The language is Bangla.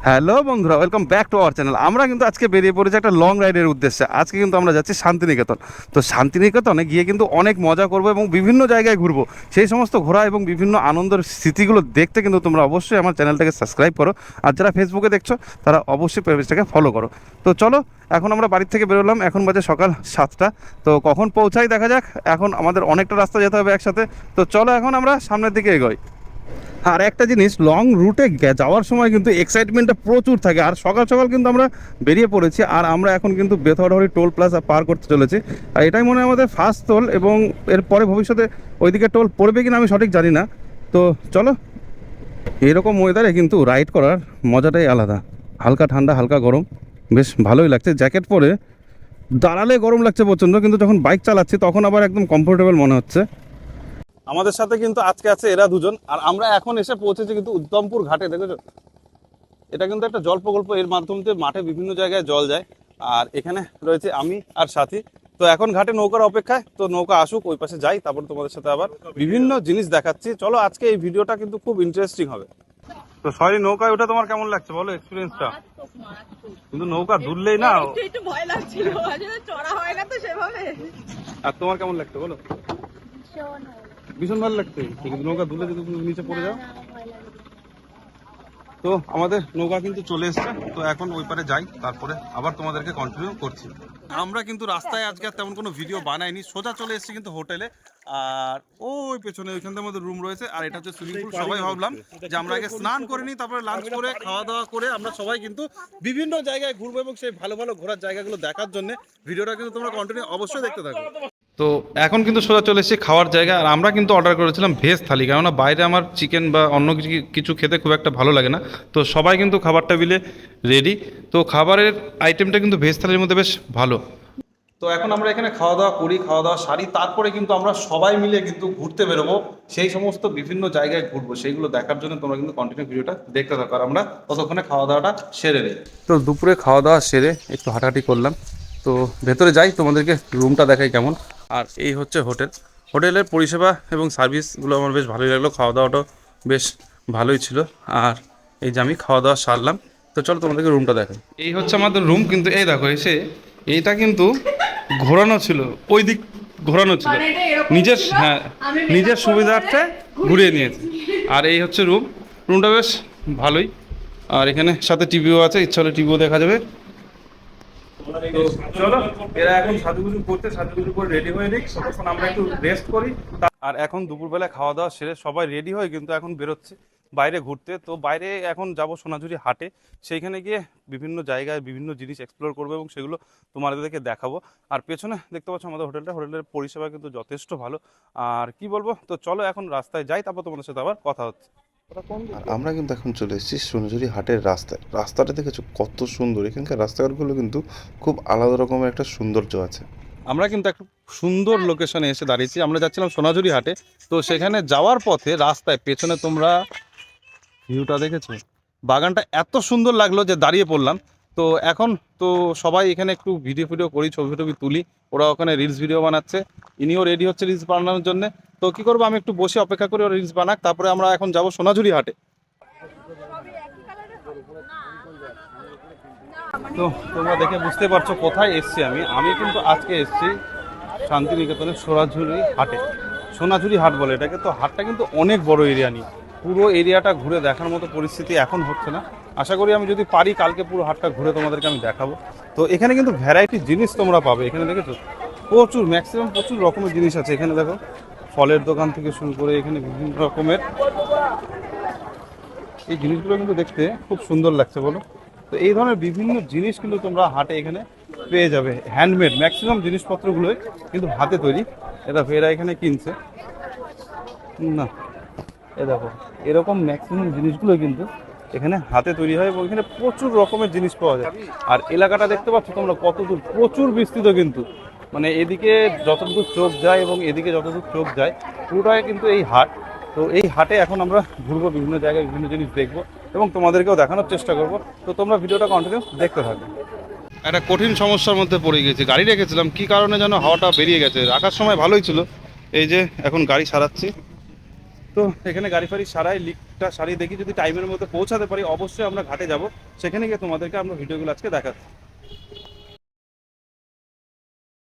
হ্যালো বন্ধুরা, welcome back to our channel. আমরা কিন্তু আজকে বেরিয়ে পড়েছি একটা লং রাইডের উদ্দেশ্যে। আজকে কিন্তু আমরা যাচ্ছি শান্তিনিকেতন। তো শান্তিনিকেতনে গিয়ে কিন্তু অনেক মজা করবো এবং বিভিন্ন জায়গায় ঘুরবো। সেই সমস্ত ঘোরা এবং বিভিন্ন আনন্দের স্মৃতিগুলো দেখতে কিন্তু তোমরা অবশ্যই আমার চ্যানেলটাকে সাবস্ক্রাইব করো। আর যারা ফেসবুকে দেখছো তারা অবশ্যই পেজটাকে ফলো করো। তো চলো, এখন আমরা বাড়ির থেকে বেরোলাম। এখন বাজে সকাল 7টা। তো কখন পৌঁছাই দেখা যাক। এখন আমাদের অনেকটা রাস্তা যেতে হবে একসাথে। তো চলো এখন আমরা সামনের দিকে এগোই। আর একটা জিনিস, লং রুটে যাওয়ার সময় কিন্তু এক্সাইটমেন্টটা প্রচুর থাকে। আর সকাল সকাল কিন্তু আমরা বেরিয়ে পড়েছি, আর আমরা এখন কিন্তু বেথরহরি টোল প্লাজা পার করতে চলেছি। আর এটাই মনে হয় আমাদের ফার্স্ট টোল, এবং এরপরে ভবিষ্যতে ওইদিকে টোল পড়বে কিনা আমি সঠিক জানি না। তো চলো, এরকম ওয়েদারে কিন্তু রাইড করার মজাটাই আলাদা। হালকা ঠান্ডা, হালকা গরম, বেশ ভালোই লাগছে। জ্যাকেট পরে দাঁড়ালে গরম লাগছে প্রচণ্ড, কিন্তু যখন বাইক চালাচ্ছি তখন আবার একদম কমফোর্টেবল মনে হচ্ছে। আমাদের সাথে কিন্তু আজকে আছে এরা দুজন। আর আমরা এখন এসে পৌঁছেছি কিন্তু উত্তমপুর ঘাটে। দেখেছো, এটা কিন্তু একটা জল প্রকল্প। এর মাধ্যমে মাঠে বিভিন্ন জায়গায় জল যায়। আর এখানে রয়েছে আমি আর সাথী। তো এখন ঘাটে নৌকার অপেক্ষায়। তো নৌকা আসুক, ওই পাশে যাই, তারপর তোমাদের সাথে আবার বিভিন্ন জিনিস দেখাচ্ছি। চলো, আজকে এই ভিডিওটা কিন্তু খুব ইন্টারেস্টিং হবে। তো সরি, নৌকায় ওটা তোমার কেমন লাগছে বলো, এক্সপিরিয়েন্সটা? কিন্তু নৌকা দুললেই না, একটু ভয় লাগছিল, আসলে চড়া হয় না তো সেভাবে। আর তোমার কেমন লাগছে বলো? ভীষণ ভালো লাগছে। কিন্তু নৌকা দুলে যদি তুমি নিচে পড়ে যাও। তো আমাদের নৌকা কিন্তু চলে এসছে। তো এখন ওই পারে যাই, তারপরে আবার তোমাদেরকে কন্টিনিউ করছি। আমরা কিন্তু রাস্তায় আজকে আর তেমন কোনো ভিডিও বানাইনি, সোজা চলে এসেছি কিন্তু হোটেলে। আর ওই পেছনে ওইখান থেকে আমাদের রুম রয়েছে, আর এটা হচ্ছে সুইমিং পুল। সবাই ভাবলাম যে আমরা আগে স্নান করে নিই, তারপরে লাঞ্চ করে খাওয়া দাওয়া করে আমরা সবাই কিন্তু বিভিন্ন জায়গায় ঘুরবো, এবং সেই ভালো ভালো ঘোরার জায়গাগুলো দেখার জন্য ভিডিওটা কিন্তু তোমরা কন্টিনিউ অবশ্যই দেখতে থাকো। তো এখন কিন্তু সোজা চলে এসেছি খাওয়ার জায়গা। আর আমরা কিন্তু অর্ডার করেছিলাম ভেজ থালি, কেননা বাইরে আমার চিকেন বা অন্য কিছু খেতে খুব একটা ভালো লাগে না। তো সবাই কিন্তু খাবার টেবিলে রেডি। তো খাবারের আইটেমটা কিন্তু ভেজ থালির মধ্যে বেশ ভালো। তো এখন আমরা এখানে খাওয়া দাওয়া করি, খাওয়া দাওয়া সারি, তারপরে কিন্তু আমরা সবাই মিলে কিন্তু ঘুরতে বেরোবো। সেই সমস্ত বিভিন্ন জায়গায় ঘুরবো, সেইগুলো দেখার জন্য তোমরা কিন্তু কন্টিনিউ ভিডিওটা দেখতে থাকো। আর আমরা ততক্ষণে খাওয়া দাওয়াটা সেরে নিই। তো দুপুরে খাওয়া দাওয়া সেরে একটু হাঁটাহাঁটি করলাম। তো ভেতরে যাই, তোমাদেরকে রুমটা দেখাই কেমন। আর এই হচ্ছে হোটেল। হোটেলের পরিষেবা এবং সার্ভিসগুলো আমার বেশ ভালোই লাগলো। খাওয়া দাওয়াটাও বেশ ভালোই ছিল। আর এই যে আমি খাওয়া দাওয়া সারলাম। তো চলো তোমাদেরকে রুমটা দেখাই। এই হচ্ছে আমাদের রুম। কিন্তু এই দেখো, এসে এইটা কিন্তু ঘোরানো ছিল, ওই দিক ঘোরানো ছিল, নিজের নিজের সুবিধার্থে ঘুরিয়ে নিয়েছে। আর এই হচ্ছে রুম। রুমটা বেশ ভালোই। আর এখানে সাথে টিভিও আছে, ইচ্ছা হলে টিভিও দেখা যাবে। তো চলো, এরা এখন সাজুগুজু করতে, সাজুগুজু করে রেডি হয়ে নিক, ততক্ষণ আমরা একটু রেস্ট করি। আর এখন দুপুরবেলা খাওয়া দাওয়া সেরে সবাই রেডি হয়ে কিন্তু এখন বেরোচ্ছে বাইরে ঘুরতে। তো বাইরে এখন যাব সোনাঝুরি হাটে। সেইখানে গিয়ে বিভিন্ন জায়গায় বিভিন্ন জিনিস এক্সপ্লোর করবো এবং সেগুলো তোমাদেরকে দেখাবো। আর পেছনে দেখতে পাচ্ছ আমাদের হোটেলের পরিষেবা কিন্তু যথেষ্ট ভালো। আর কি বলবো, তো চলো এখন রাস্তায় যাই, তারপর তোমাদের সাথে আবার কথা হচ্ছে। আর আমরা কিন্তু এখন চলে এসেছি সোনাঝুরি হাটের রাস্তায়। রাস্তাটা দেখেছো কত সুন্দর! এখানকার রাস্তাঘাটগুলো কিন্তু খুব আলাদা রকমের একটা সৌন্দর্য আছে। আমরা কিন্তু একটা সুন্দর লোকেশনে এসে দাঁড়িয়েছি। আমরা যাচ্ছিলাম সোনাঝুরি হাটে। তো সেখানে যাওয়ার পথে রাস্তায় পেছনে তোমরা ভিউটা দেখেছো, বাগানটা এত সুন্দর লাগলো যে দাঁড়িয়ে পড়লাম। তো এখন তো সবাই এখানে একটু ভিডিও করি, ছবি টবি তুলি। ওরা ওখানে রিলস ভিডিও বানাচ্ছে, ইনিও রেডি হচ্ছে রিলস বানানোর জন্য। তো কি করবো, আমি একটু বসে অপেক্ষা করি ওরা রিলস বানাক, তারপরে আমরা এখন যাব সোনাঝুরি হাটে। তো তোমরা দেখে বুঝতে পারছো কোথায় এসছি। আমি কিন্তু আজকে এসছি শান্তিনিকেতনের সোনাঝুরি হাটে। সোনাঝুরি হাট বলে এটাকে। তো হাটটা কিন্তু অনেক বড় এরিয়া নিয়ে, পুরো এরিয়াটা ঘুরে দেখার মতো পরিস্থিতি এখন হচ্ছে না। আশা করি আমি যদি পারি কালকে পুরো হাটটা ঘুরে তোমাদেরকে আমি দেখাবো। তো এখানে কিন্তু ভ্যারাইটি জিনিস তোমরা পাবে। এখানে দেখেছো প্রচুর, ম্যাক্সিমাম প্রচুর রকমের জিনিস আছে। এখানে দেখো ফলের দোকান থেকে শুরু করে এখানে বিভিন্ন রকমের এই জিনিসগুলো কিন্তু দেখতে খুব সুন্দর লাগছে বলো। তো এই ধরনের বিভিন্ন জিনিস কিন্তু তোমরা হাটে এখানে পেয়ে যাবে। হ্যান্ডমেড ম্যাক্সিমাম জিনিসপত্রগুলোই কিন্তু হাতে তৈরি। এটা এরা এখানে কিনছে না, এ দেখো এরকম ম্যাক্সিমাম জিনিসগুলো কিন্তু এখানে হাতে তৈরি হয়, এবং এখানে প্রচুর রকমের জিনিস পাওয়া যায়। আর এলাকাটা দেখতে পাচ্ছ তোমরা কত দূর, প্রচুর বিস্তৃত কিন্তু। মানে এদিকে যতদূর চোখ যায় এবং এদিকে যতদূর চোখ যায় পুরোটাই কিন্তু এই হাট। তো এই হাটে এখন আমরা ঘুরবো, বিভিন্ন জায়গায় বিভিন্ন জিনিস দেখবো এবং তোমাদেরকেও দেখানোর চেষ্টা করব। তো তোমরা ভিডিওটা কন্টিনিউ দেখতে থাকো। একটা কঠিন সমস্যার মধ্যে পড়ে গেছি। গাড়ি রেখেছিলাম, কি কারণে যেন হাওয়াটা বেরিয়ে গেছে। রাখার সময় ভালোই ছিল। এই যে এখন গাড়ি সারাচ্ছি। তো এখানে গাড়ি ফাড়ি সারাই, লিকটা সারিয়ে দেখি যদি টাইমের মধ্যে পৌঁছাতে পারি অবশ্যই আমরা ঘাটে যাব, সেখানে গিয়ে তোমাদেরকে আমরা ভিডিওগুলো আজকে দেখাচ্ছি।